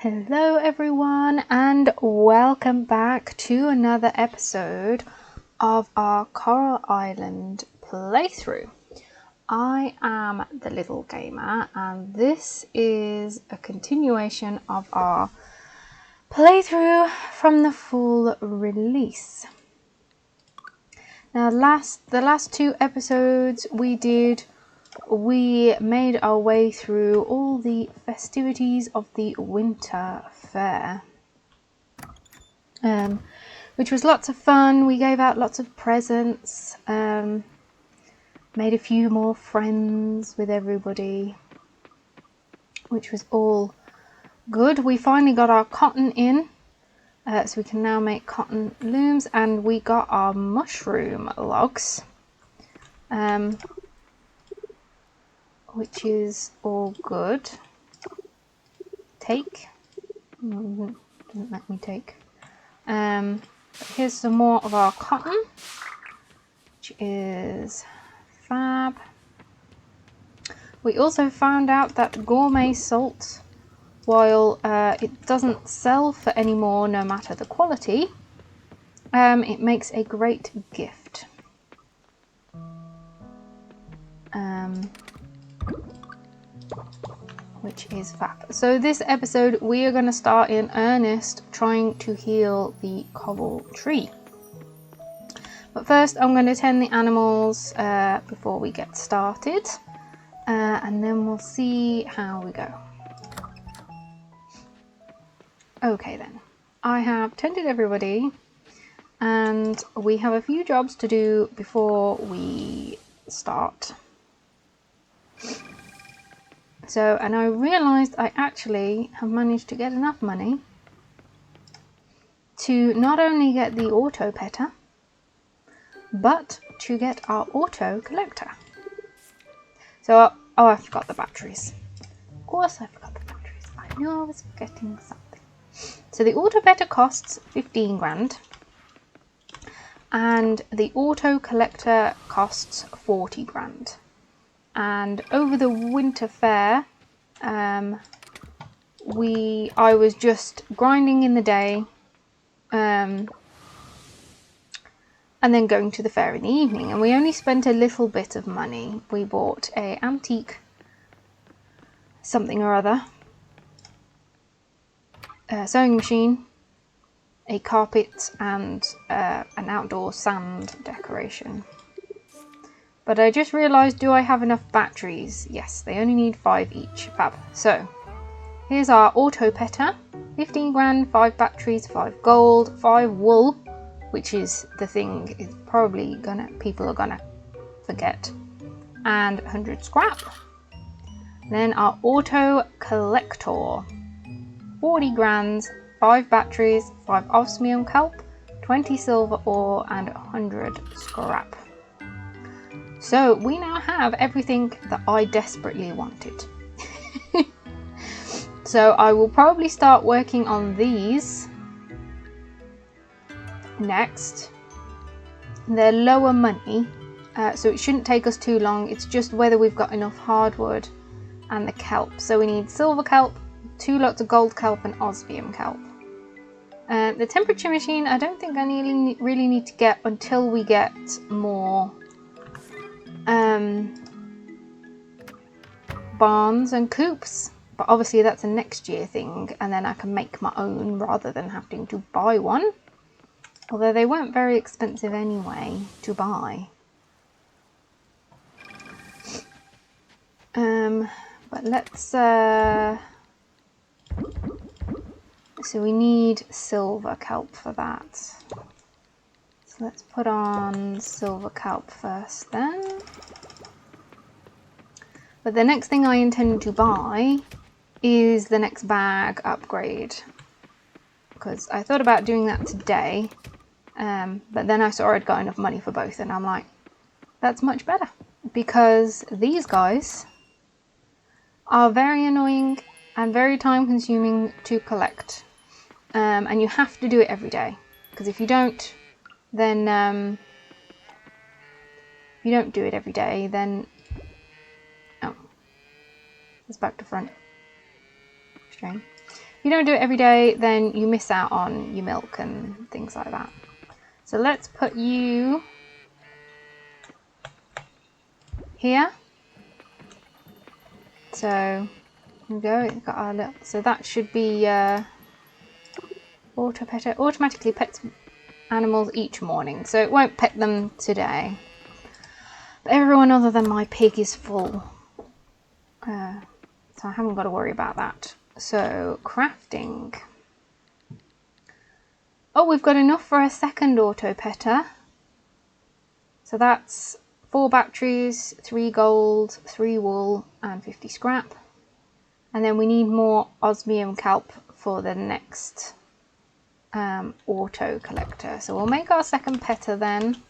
Hello everyone and welcome back to another episode of our Coral Island playthrough. I am the Little Gamer and this is a continuation of our playthrough from the full release. Now the last two episodes we made our way through all the festivities of the winter fair, which was lots of fun. We gave out lots of presents, made a few more friends with everybody, which was all good. We finally got our cotton in, so we can now make cotton looms, and we got our mushroom logs, which is all good. Take. Didn't let me take. Here's some more of our cotton, which is fab. We also found out that gourmet salt, while it doesn't sell for any more no matter the quality, it makes a great gift. Which is fab. So this episode we are going to start in earnest trying to heal the cobble tree. But first I'm going to tend the animals before we get started, and then we'll see how we go. Okay then, I have tended everybody and we have a few jobs to do before we start. So, and I realised I actually have managed to get enough money to not only get the auto petter, but to get our auto collector. So, oh, I forgot the batteries. Of course I forgot the batteries. I knew I was forgetting something. So the auto petter costs 15 grand. And the auto collector costs 40 grand. And over the winter fair, I was just grinding in the day, and then going to the fair in the evening, and we only spent a little bit of money. We bought a antique something or other, a sewing machine, a carpet, and an outdoor sand decoration. But I just realised, do I have enough batteries? Yes, they only need 5 each. Fab. So, here's our auto petter. 15 grand, 5 batteries, 5 gold, 5 wool, which is the thing is probably people are gonna forget, and 100 scrap. Then our auto collector. 40 grand, 5 batteries, 5 osmium kelp, 20 silver ore, and 100 scrap. So we now have everything that I desperately wanted. So I will probably start working on these next. They're lower money, so it shouldn't take us too long. It's just whether we've got enough hardwood and the kelp. So we need silver kelp, 2 lots of gold kelp, and osmium kelp. The temperature machine I don't think I really need to get until we get more barns and coops, but obviously that's a next year thing, and then I can make my own rather than having to buy one, although they weren't very expensive anyway to buy. But let's so we need silver kelp for that, so let's put on silver kelp first then. But the next thing I intend to buy is the next bag upgrade, because I thought about doing that today, but then I saw I'd got enough money for both, and I'm like, that's much better, because these guys are very annoying and very time consuming to collect, and you have to do it every day, because if you don't, then if you don't do it every day, then it's back to front. Strange. If you don't do it every day, then you miss out on your milk and things like that. So let's put you here. So there we go. We've got our little, so that should be auto petter. Automatically pets animals each morning, so it won't pet them today. But everyone other than my pig is full, so I haven't got to worry about that. So crafting. Oh, we've got enough for a second auto petter. So that's 4 batteries, 3 gold, 3 wool, and 50 scrap. And then we need more osmium kelp for the next auto collector. So we'll make our second petter then,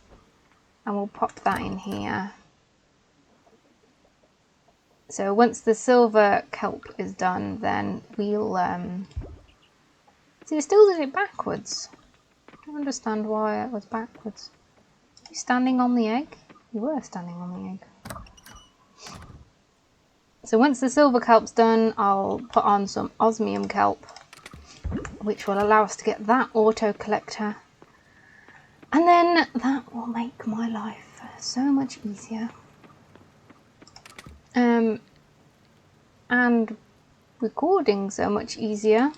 and we'll pop that in here. So once the silver kelp is done, then we'll see, it still did it backwards. I don't understand why it was backwards. Are you standing on the egg? You were standing on the egg. So once the silver kelp's done, I'll put on some osmium kelp, which will allow us to get that auto collector. And then that will make my life so much easier. And recording so much easier,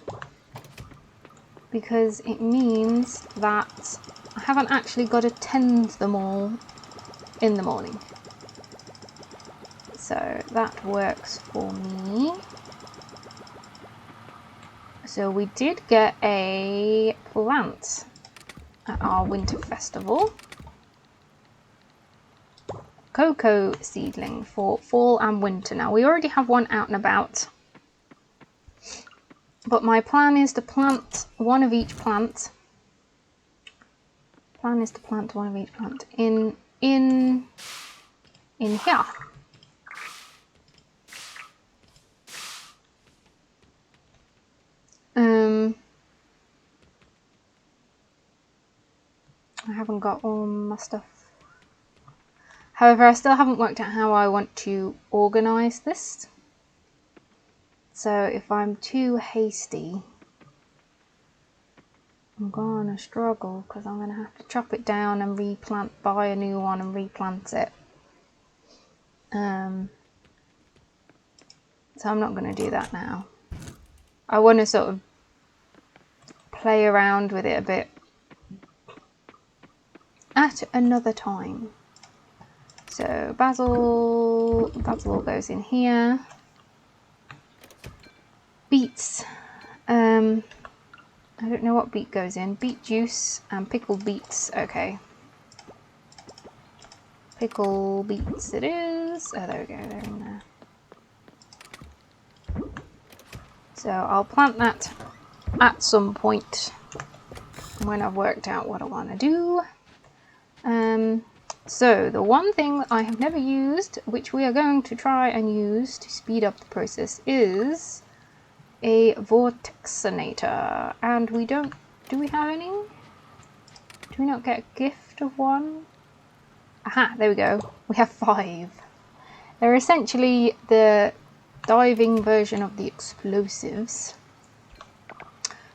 because it means that I haven't actually got to tend them all in the morning. So that works for me. So we did get a plant at our winter festival. Cocoa seedling for fall and winter. Now we already have one out and about, but my plan is to plant one of each plant. Plan is to plant one of each plant in here. I haven't got all my stuff. However, I still haven't worked out how I want to organise this. So if I'm too hasty, I'm gonna struggle, because I'm gonna have to chop it down and replant, buy a new one and replant it. So I'm not gonna do that now. I want to sort of play around with it a bit at another time. So basil all goes in here. Beets. I don't know what beet goes in. Beet juice and pickled beets. Okay. Pickle beets it is. Oh, there we go. They're in there. So I'll plant that at some point when I've worked out what I want to do. So the one thing that I have never used, which we are going to try and use to speed up the process, is a vortexinator. And we don't, do we have any? Do we not get a gift of one? Aha, there we go. We have 5. They're essentially the diving version of the explosives.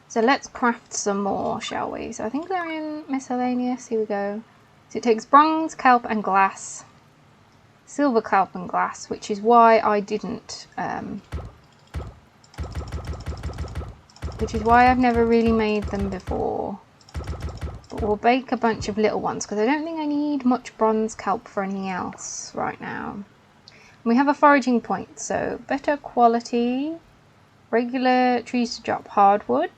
So let's craft some more, shall we? So I think they're in miscellaneous. Here we go. So it takes bronze, kelp and glass, silver, kelp and glass, which is why I didn't, which is why I've never really made them before. But we'll bake a bunch of little ones, because I don't think I need much bronze kelp for anything else right now. And we have a foraging point, so better quality, regular trees to drop hardwood.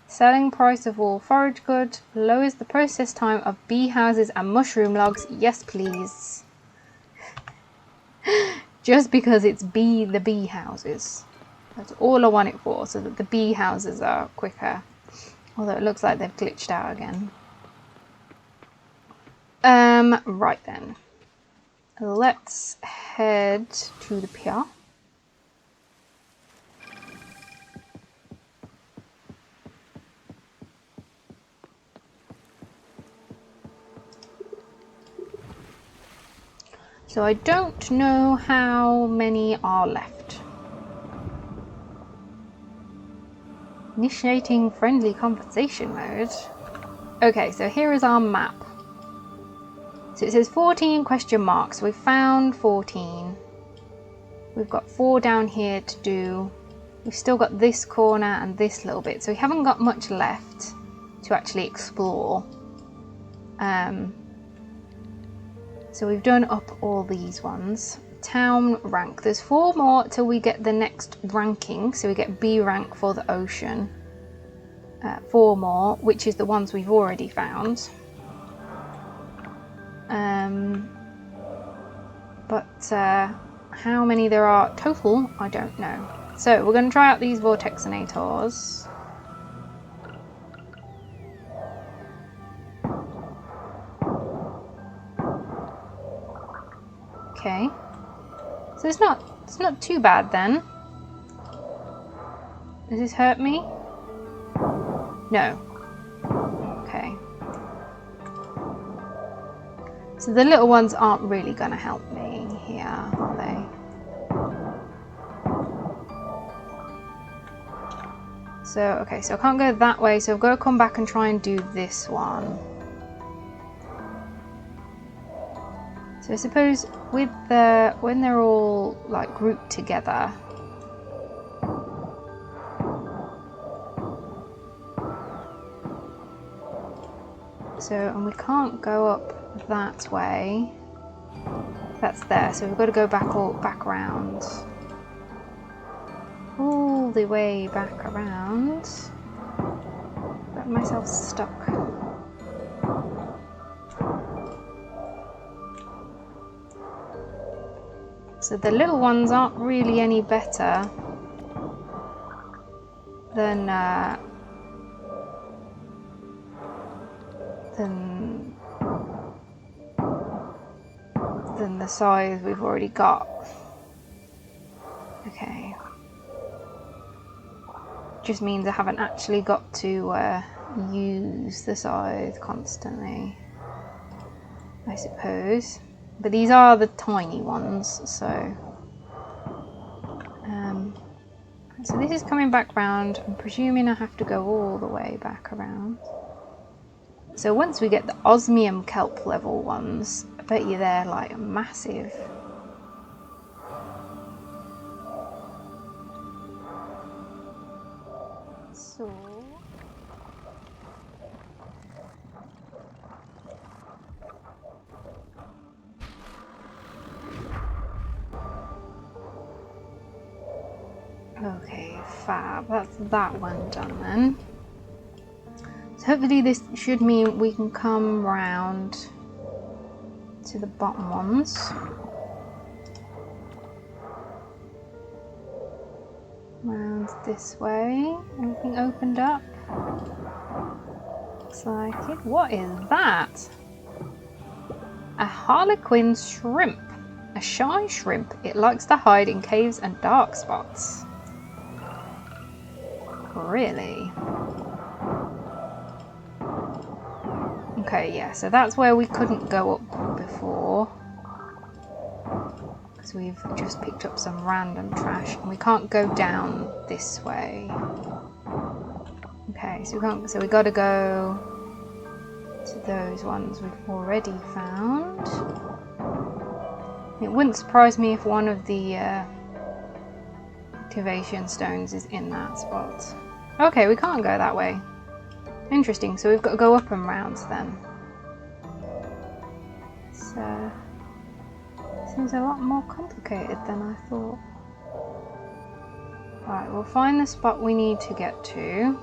Selling price of all forage good, lowers the process time of bee houses and mushroom logs. Yes, please. Just because it's the bee houses. That's all I want it for, so that the bee houses are quicker. Although it looks like they've glitched out again. Right then. Let's head to the pier. So I don't know how many are left. Initiating friendly conversation mode. Okay, so here is our map. So it says 14 question marks. We've found 14. We've got 4 down here to do. We've still got this corner and this little bit. So we haven't got much left to actually explore. So we've done up all these ones. Town rank. There's 4 more till we get the next ranking. So we get B rank for the ocean. 4 more, which is the ones we've already found. How many there are total, I don't know. So we're going to try out these vortexinators. Okay. So it's not too bad then. Does this hurt me? No. Okay. So the little ones aren't really going to help me here, are they? So, okay, so I can't go that way, so I've got to come back and try and do this one. So I suppose with when they're all like grouped together, and we can't go up that way. That's there, so we've got to go back around. All the way back around. Got myself stuck. So the little ones aren't really any better than the size we've already got. Okay. Just means I haven't actually got to use the scythe constantly, I suppose. But these are the tiny ones, so so this is coming back round. I'm presuming I have to go all the way back around. So once we get the osmium kelp level ones, I bet you they're like massive. So okay, fab. That's that one done then. So hopefully this should mean we can come round to the bottom ones. Round this way. Anything opened up? Looks like it. What is that? A harlequin shrimp. A shy shrimp. It likes to hide in caves and dark spots. Really? Okay, yeah, so that's where we couldn't go up before. Because we've just picked up some random trash and we can't go down this way. Okay, so we gotta go to those ones we've already found. It wouldn't surprise me if one of the activation stones is in that spot. Okay, we can't go that way. Interesting, so we've got to go up and round then. So, seems a lot more complicated than I thought. Right, we'll find the spot we need to get to.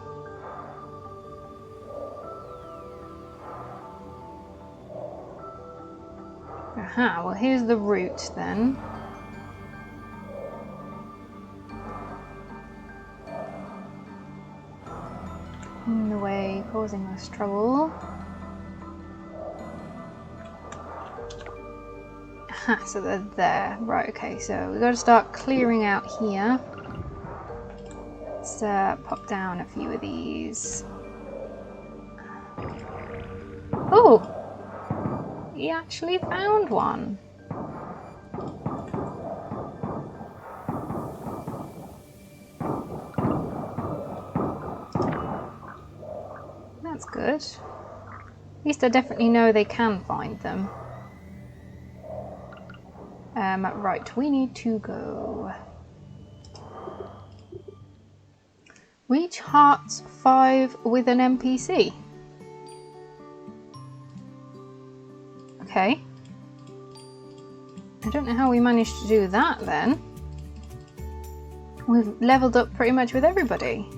Aha, well here's the route then. In the way, causing us trouble. Aha, so they're there. Right, okay, so we've got to start clearing out here. Let's pop down a few of these. Oh! He actually found one. That's good. At least I definitely know they can find them. Right, we need to go. Reach Hearts 5 with an NPC. Okay. I don't know how we managed to do that then. We've leveled up pretty much with everybody.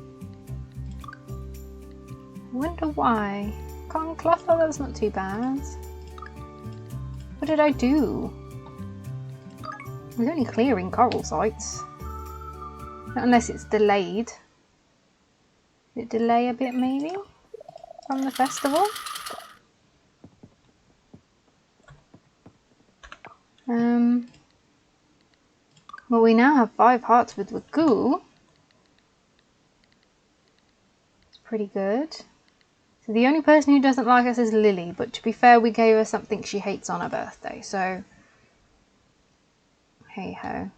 I wonder why. Cotton cloth? Oh, that's not too bad. What did I do? I was only clearing coral sites. Not unless it's delayed. Did it delay a bit maybe? From the festival? Well, we now have 5 hearts with Wakuu. It's pretty good. So the only person who doesn't like us is Lily, but to be fair, we gave her something she hates on her birthday, so hey ho.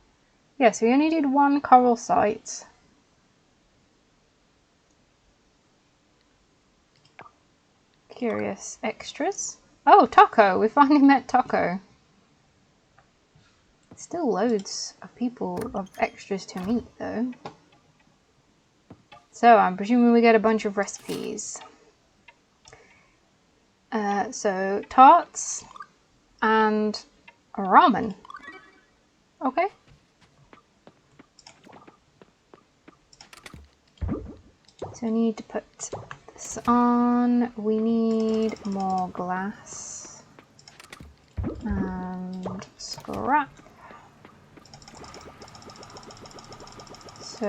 Yeah, so we only did 1 coral site. Curious extras. Oh, Taco! We finally met Taco. Still loads of people, of extras to meet though. So I'm presuming we get a bunch of recipes. So tarts and ramen. Okay. So I need to put this on. We need more glass and scrap. So,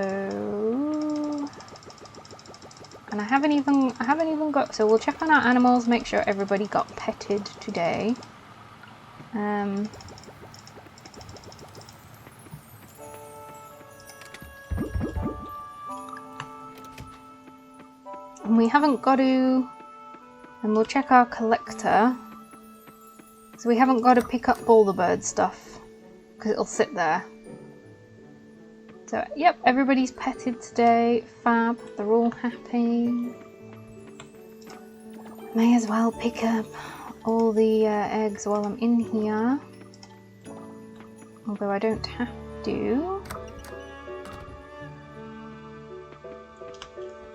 and I haven't even got, so we'll check on our animals, make sure everybody got petted today. And we haven't got to, and we'll check our collector. So we haven't got to pick up all the bird stuff because it'll sit there. So, yep, everybody's petted today. Fab, they're all happy. May as well pick up all the eggs while I'm in here. Although I don't have to.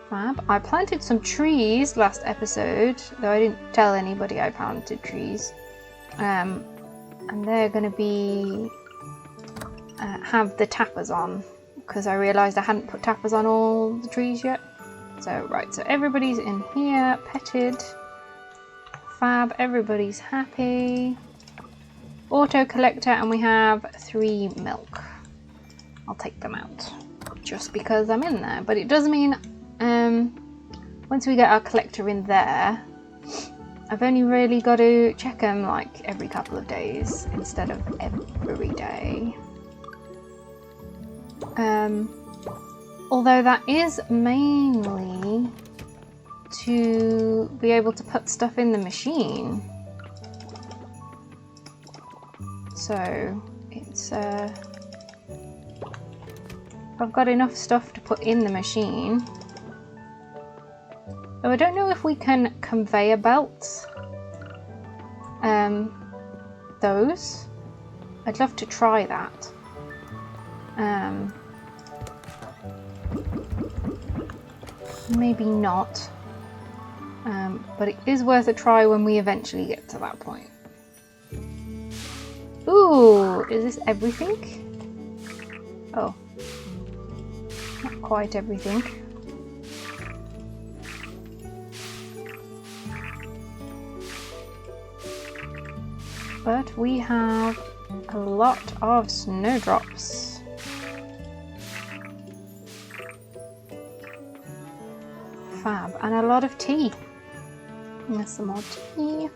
Fab. I planted some trees last episode, though I didn't tell anybody I planted trees. And they're going to be... have the tappers on. Because I realised I hadn't put tappers on all the trees yet. So, right, so everybody's in here, petted. Fab, everybody's happy. Auto collector, and we have 3 milk. I'll take them out. Just because I'm in there. But it does mean, once we get our collector in there, I've only really got to check them like every couple of days instead of every day. Although that is mainly to be able to put stuff in the machine. So it's I've got enough stuff to put in the machine. Though I don't know if we can conveyor belt those. I'd love to try that. Maybe not, but it is worth a try when we eventually get to that point. Ooh, is this everything? Oh, not quite everything. But we have a lot of snowdrops. Fab, and a lot of tea. There's some more tea.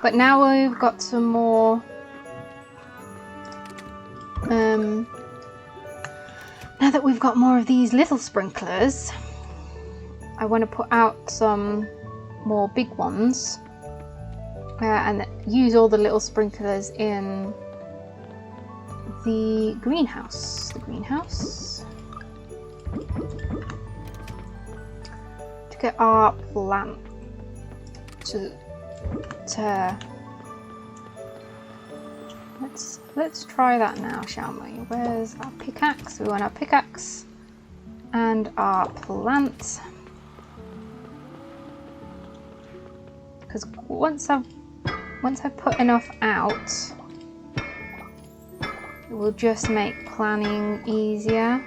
But now we've got some more. Now that we've got more of these little sprinklers, I want to put out some more big ones and use all the little sprinklers in the greenhouse. To get our plants. let's try that now, shall we? Where's our pickaxe? We want our pickaxe and our plant. Because once I've put enough out, it will just make planning easier.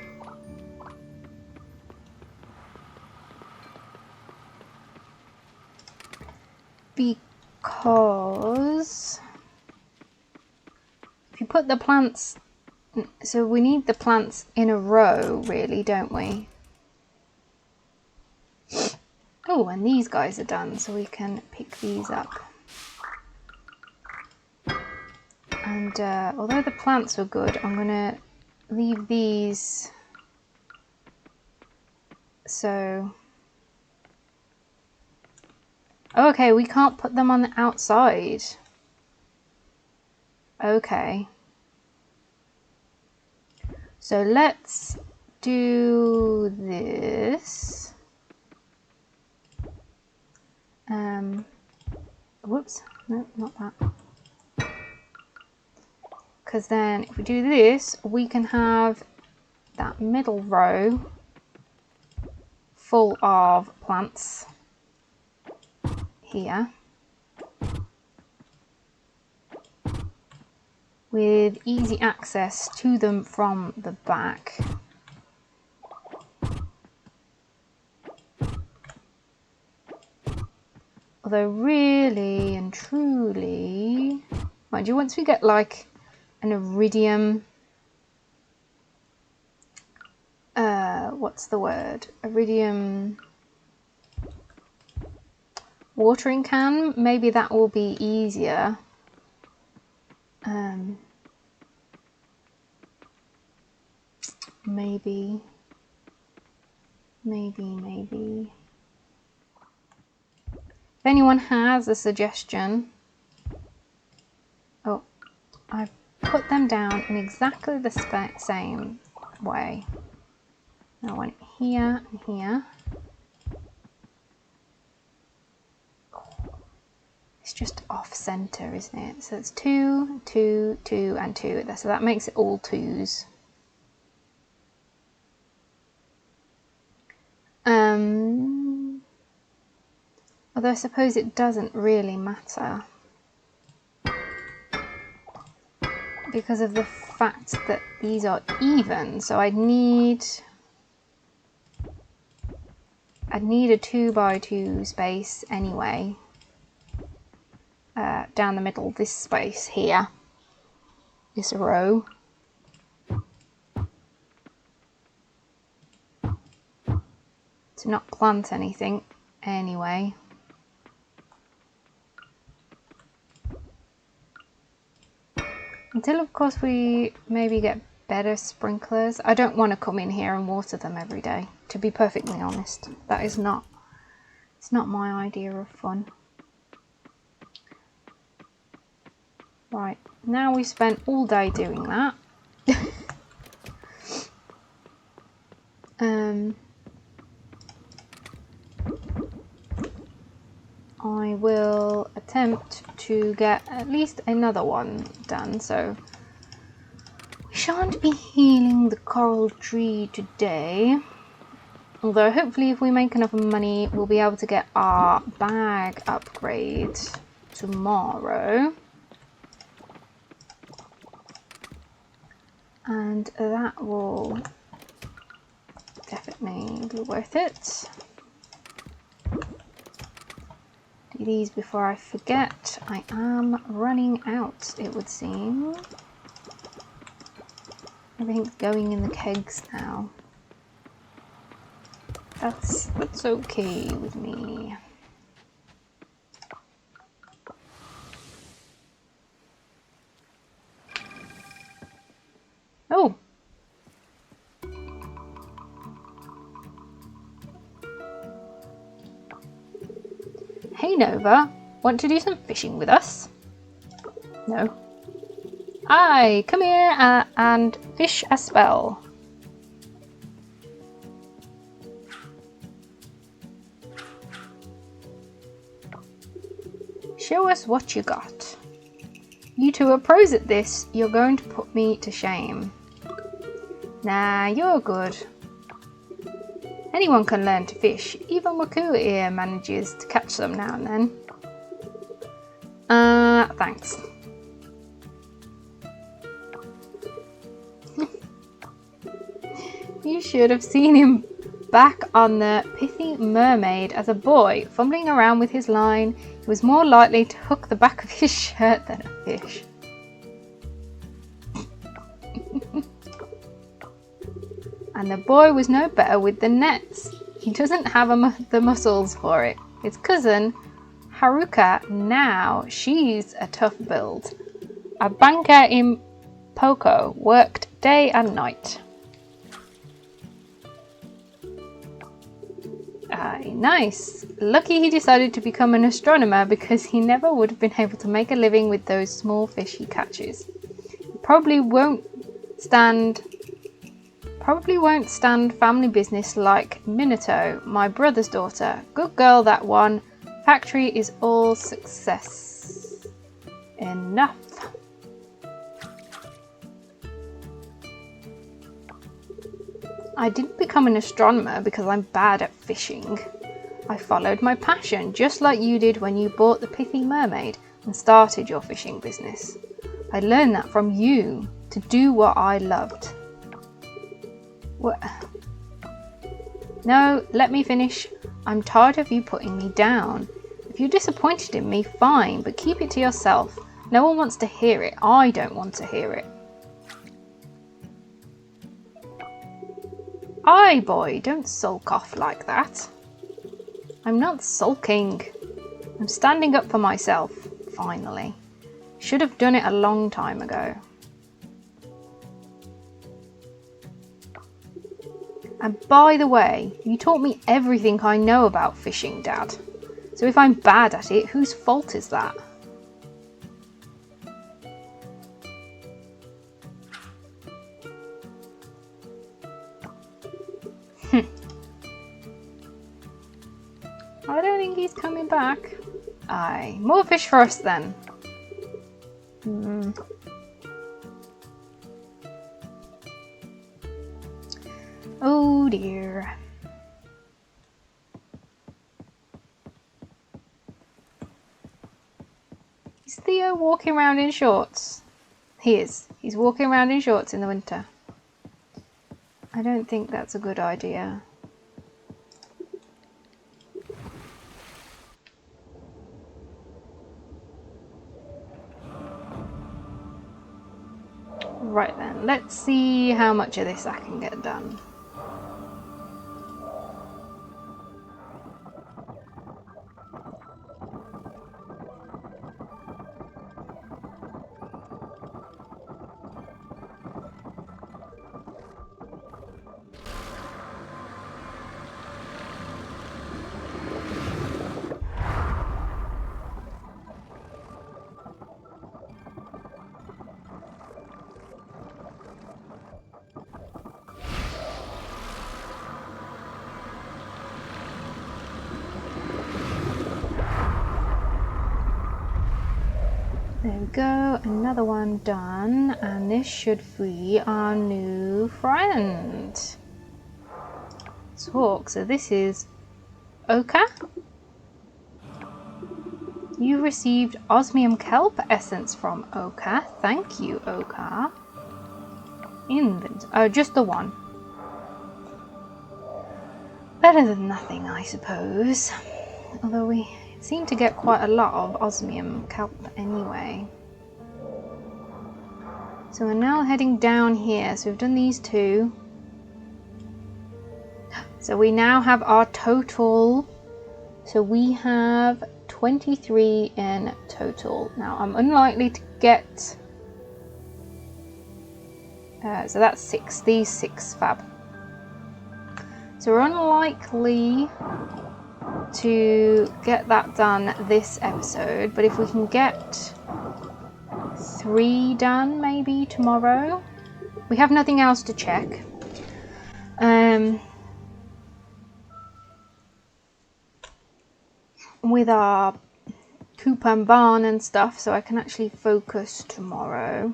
Because if you put the plants, so we need the plants in a row, really, don't we? Oh, and these guys are done, so we can pick these up. And although the plants were good, I'm gonna leave these so... Oh, okay, we can't put them on the outside. Okay. So let's do this. Whoops, no, not that. Because then if we do this, we can have that middle row full of plants here with easy access to them from the back. Although really and truly, mind you, once we get like an iridium, what's the word? Iridium watering can, maybe that will be easier. Maybe. If anyone has a suggestion. Oh, I've put them down in exactly the same way. I want it here and here. It's just off center, isn't it? So it's 2, 2, 2, and 2. So that makes it all 2s. Although I suppose it doesn't really matter because of the fact that these are even. So I'd need a 2x2 space anyway. Down the middle, this space here, this row. To not plant anything anyway. Until of course we maybe get better sprinklers. I don't want to come in here and water them every day, to be perfectly honest. That is not, it's not my idea of fun. Right, now we spent all day doing that. I will attempt to get at least another one done, so we shan't be healing the coral tree today. Although hopefully if we make enough money, we'll be able to get our bag upgrade tomorrow. And that will definitely be worth it. Do these before I forget. I am running out, it would seem. Everything's going in the kegs now. That's okay with me. Oh! Hey Nova, want to do some fishing with us? No. Aye, come here and fish a spell. Show us what you got. You two are pros at this. You're going to put me to shame. Nah, you're good. Anyone can learn to fish. Even Wakuu here manages to catch some now and then. Thanks. You should have seen him back on the pithy mermaid as a boy, fumbling around with his line. He was more likely to hook the back of his shirt than a fish. And the boy was no better with the nets. He doesn't have the muscles for it. His cousin, Haruka, now she's a tough build. A banker in Poco, worked day and night. Aye, nice. Lucky he decided to become an astronomer because he never would have been able to make a living with those small fish he catches. He probably won't stand family business like Minato, my brother's daughter. Good girl, that one. Factory is all success. Enough. I didn't become an astronomer because I'm bad at fishing. I followed my passion, just like you did when you bought the pithy mermaid and started your fishing business. I learned that from you, to do what I loved. What? No, let me finish. I'm tired of you putting me down. If you're disappointed in me, fine, but keep it to yourself. No one wants to hear it. I don't want to hear it. Aye, boy, don't sulk off like that. I'm not sulking. I'm standing up for myself, finally. Should have done it a long time ago. And by the way, you taught me everything I know about fishing, Dad. So if I'm bad at it, whose fault is that? I don't think he's coming back. Aye, more fish for us then. Oh dear. Is Theo walking around in shorts? He is. He's walking around in shorts in the winter. I don't think that's a good idea. Right then, let's see how much of this I can get done. There we go, another one done, and this should free our new friend. Talk. So this is Oka. You received osmium kelp essence from Oka. Thank you, Oka. Oh, just the one. Better than nothing, I suppose. Although we seem to get quite a lot of osmium kelp anyway. So we're now heading down here. So we've done these two. So we now have our total. So we have 23 in total. Now I'm unlikely to get. So that's 6. These 6 fab. So we're unlikely to get that done this episode, but if we can get 3 done maybe tomorrow. We have nothing else to check. With our coop and barn and stuff so I can actually focus tomorrow.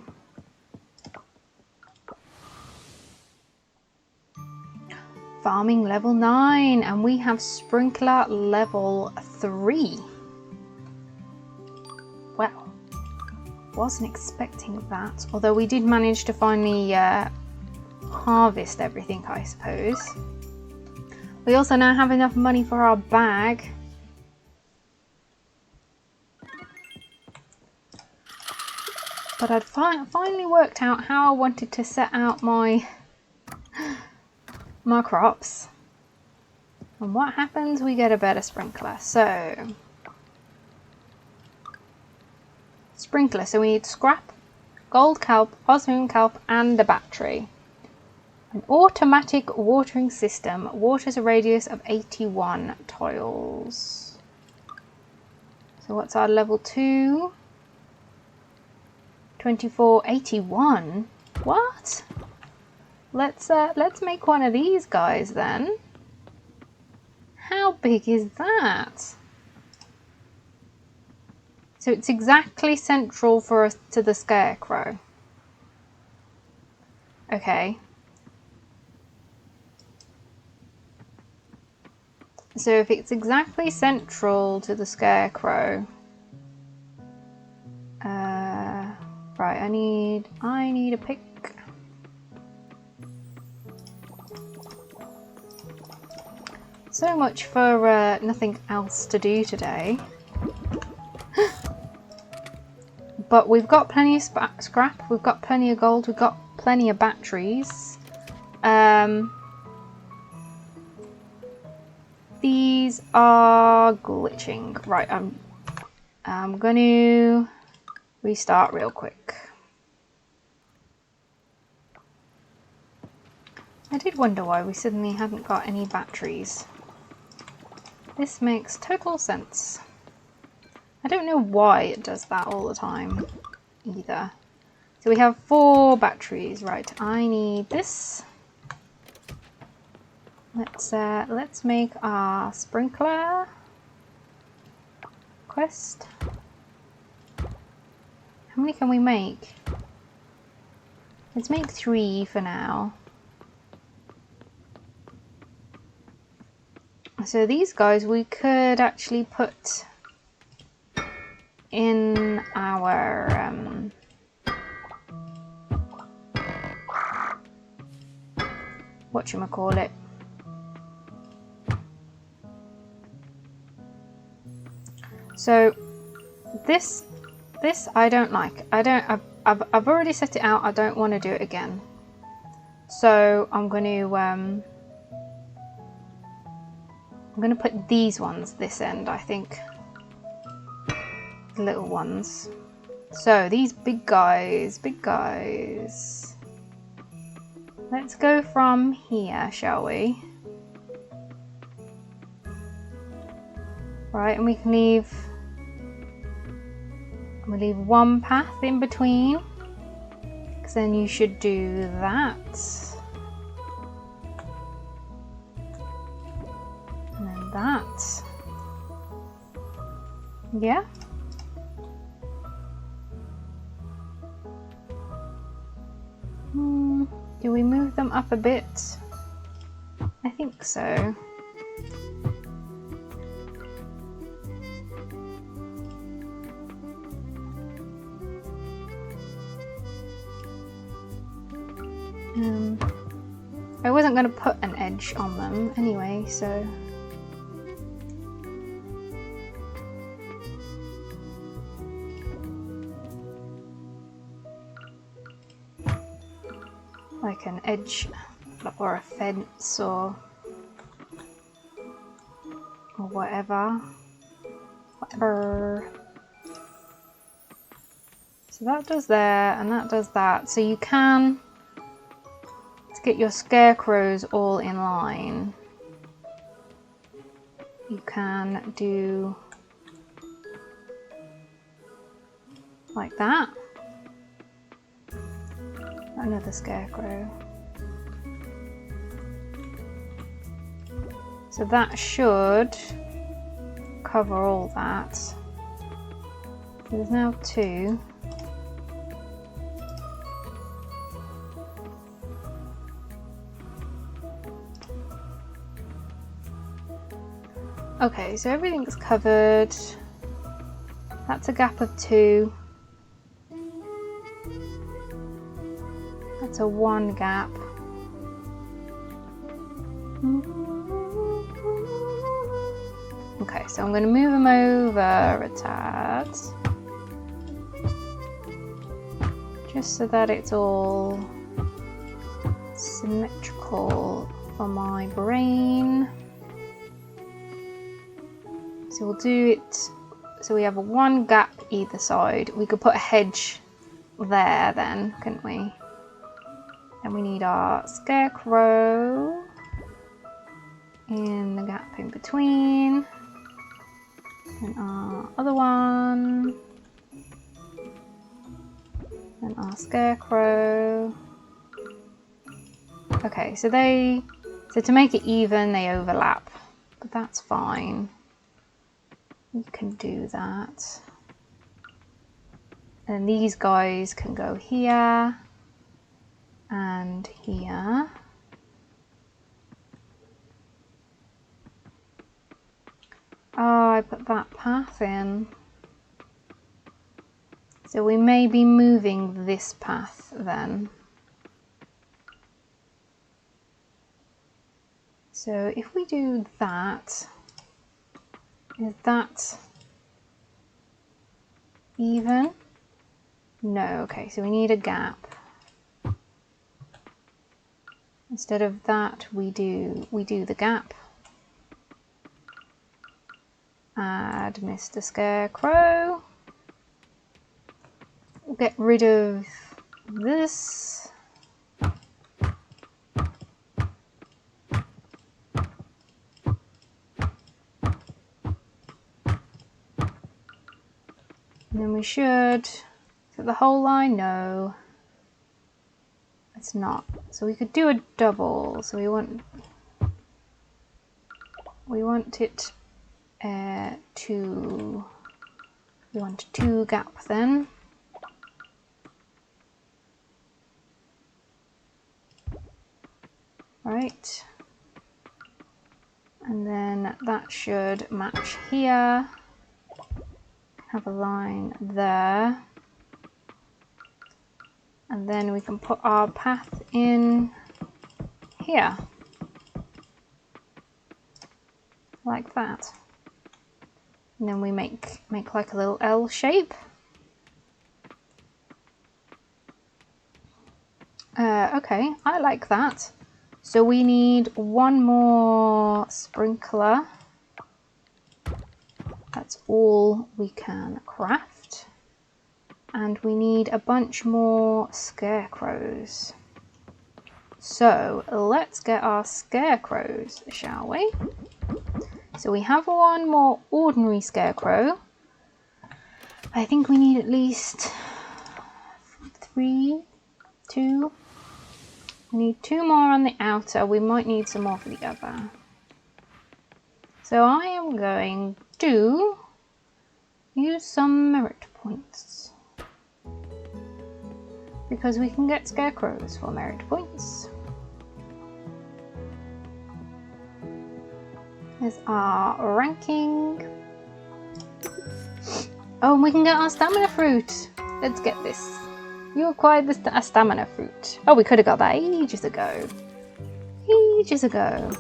Farming level 9, and we have sprinkler level 3. Well, wasn't expecting that, although we did manage to finally harvest everything, I suppose. We also now have enough money for our bag. But I'd finally worked out how I wanted to set out my crops. And what happens? We get a better sprinkler. So sprinkler. So we need scrap, gold kelp, osmium kelp, and a battery. An automatic watering system waters a radius of 81 tiles. So what's our level 2? 24, 81. What? Let's make one of these guys then. How big is that? So it's exactly central for us to the Scarecrow. Okay. So if it's exactly central to the Scarecrow, right, I need a pick. So much for nothing else to do today. But we've got plenty of scrap, we've got plenty of gold, we've got plenty of batteries. These are glitching. Right, I'm going to restart real quick. I did wonder why we suddenly hadn't got any batteries. This makes total sense. I don't know why it does that all the time either. So we have 4 batteries. Right, I need this. Let's make our sprinkler quest. How many can we make? Let's make 3 for now. So these guys we could actually put in our whatchamacallit. So this I don't like. I've already set it out. I don't want to do it again. So I'm going to put these ones this end, I think. The little ones. So these big guys. Let's go from here, shall we? Right, and we can leave. We'll leave one path in between, because then you should do that. And then that. Yeah. Do we move them up a bit? I think so. I wasn't going to put an edge on them anyway, so... like an edge or a fence or whatever. So that does there and that does that. So you can, to get your scarecrows all in line, you can do like that. Another scarecrow. So that should cover all that. There's now 2. Okay, so everything's covered. That's a gap of 2. That's a 1 gap. Okay, so I'm going to move them over a tad. Just so that it's all symmetrical for my brain. So we'll do it so we have a 1 gap either side. We could put a hedge there then, couldn't we? And we need our Scarecrow in the gap in between. And our other one. And our Scarecrow. Okay, so to make it even, they overlap. But that's fine. We can do that. And these guys can go here. And here. Oh, I put that path in. So we may be moving this path then. So if we do that, is that even? No, okay, so we need a gap. Instead of that, we do the gap. Add Mr. Scarecrow. Get rid of this. And then we should, is it the whole line? No, it's not. So we could do a double. So we want it we want a 2 gap then. Right. And then that should match here. Have a line there. And then we can put our path in here. Like that. And then we make like a little L shape. Okay, I like that. So we need 1 more sprinkler. That's all we can craft. And we need a bunch more scarecrows. So let's get our scarecrows, shall we? So we have 1 more ordinary scarecrow. I think we need at least 3, 2. We need 2 more on the outer. We might need some more for the other. So I am going to use some merit points. Because we can get scarecrows for merit points. There's our ranking. Oh, and we can get our stamina fruit. Let's get this. You acquired a stamina fruit. Oh, we could have got that ages ago. Ages ago.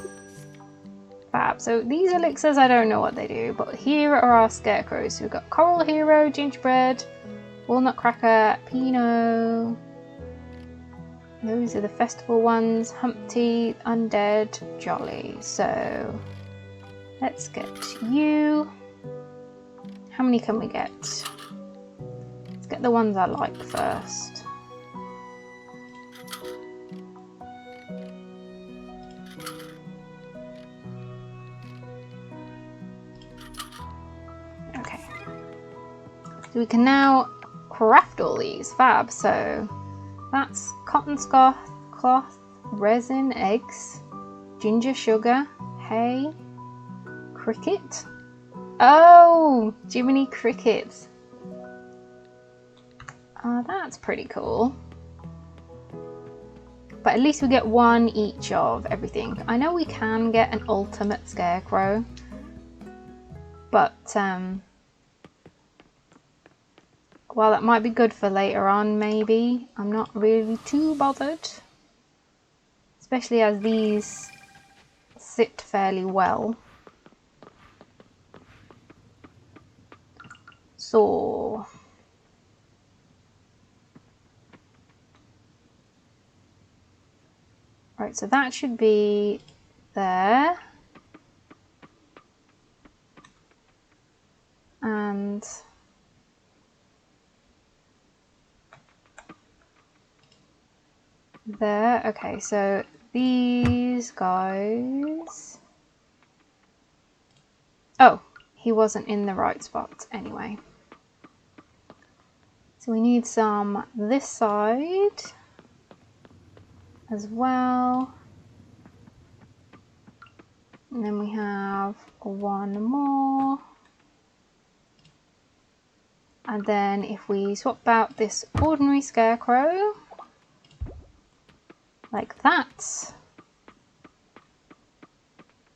Fab. So these elixirs, I don't know what they do, but here are our scarecrows. So we've got Coral Hero, Gingerbread, Walnut Cracker, Pinot. Those are the festival ones. Humpty, Undead, Jolly. So let's get you. How many can we get? Let's get the ones I like first. Okay. So we can now craft all these. Fab. So that's cotton cloth, resin, eggs, ginger, sugar, hay, cricket. Oh, Jiminy Cricket. That's pretty cool. But at least we get one each of everything. I know we can get an ultimate Scarecrow, but while that might be good for later on, maybe, I'm not really too bothered. Especially as these sit fairly well. So right, so that should be there. And there. Okay, so these guys. Oh, he wasn't in the right spot anyway. So we need some this side as well. And then we have one more. And then if we swap out this ordinary Scarecrow, like that,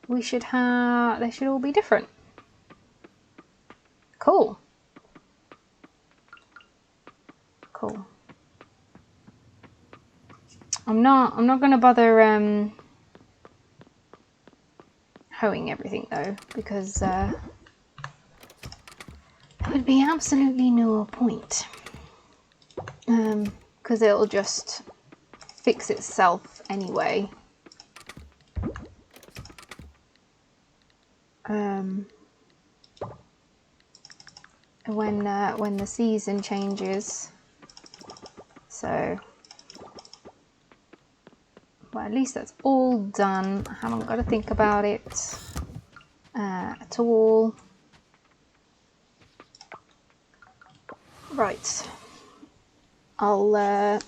we should have, they should all be different. Cool. Cool. I'm not gonna bother hoeing everything though, because there would be absolutely no point. Because it'll just fix itself anyway. When the season changes. So, well, at least that's all done. I haven't got to think about it at all. Right. I'll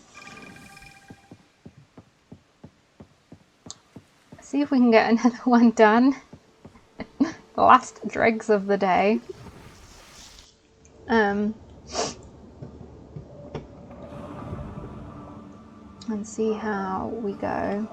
see if we can get another one done. The last dregs of the day. And see how we go.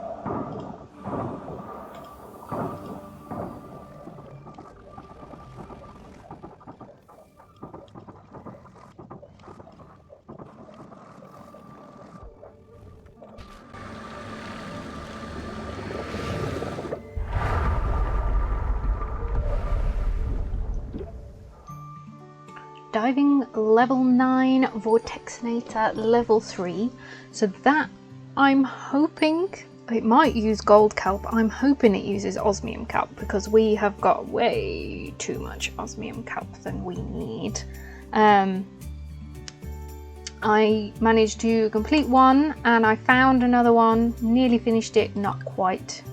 Diving level 9, Vortexinator level 3. So that, I'm hoping, it might use gold kelp. I'm hoping it uses osmium kelp because we have got way too much osmium kelp than we need. I managed to complete one and I found another one, nearly finished it, not quite.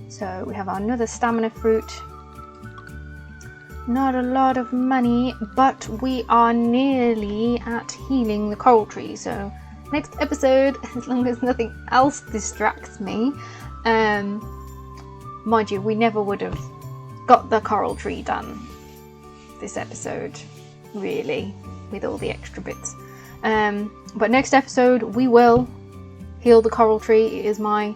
So we have another stamina fruit. Not a lot of money, but we are nearly at healing the coral tree. So next episode, as long as nothing else distracts me, mind you, we never would have got the coral tree done this episode, really, with all the extra bits. But next episode, we will heal the coral tree. It is my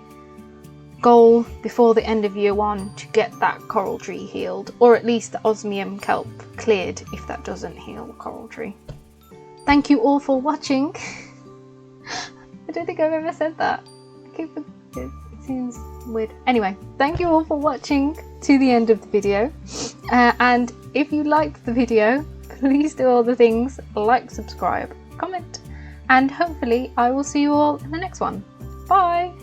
goal before the end of year 1 to get that coral tree healed, or at least the osmium kelp cleared if that doesn't heal the coral tree. Thank you all for watching. I don't think I've ever said that. It seems weird. Anyway, thank you all for watching to the end of the video. And if you liked the video, please do all the things like, subscribe, comment, and hopefully I will see you all in the next one. Bye!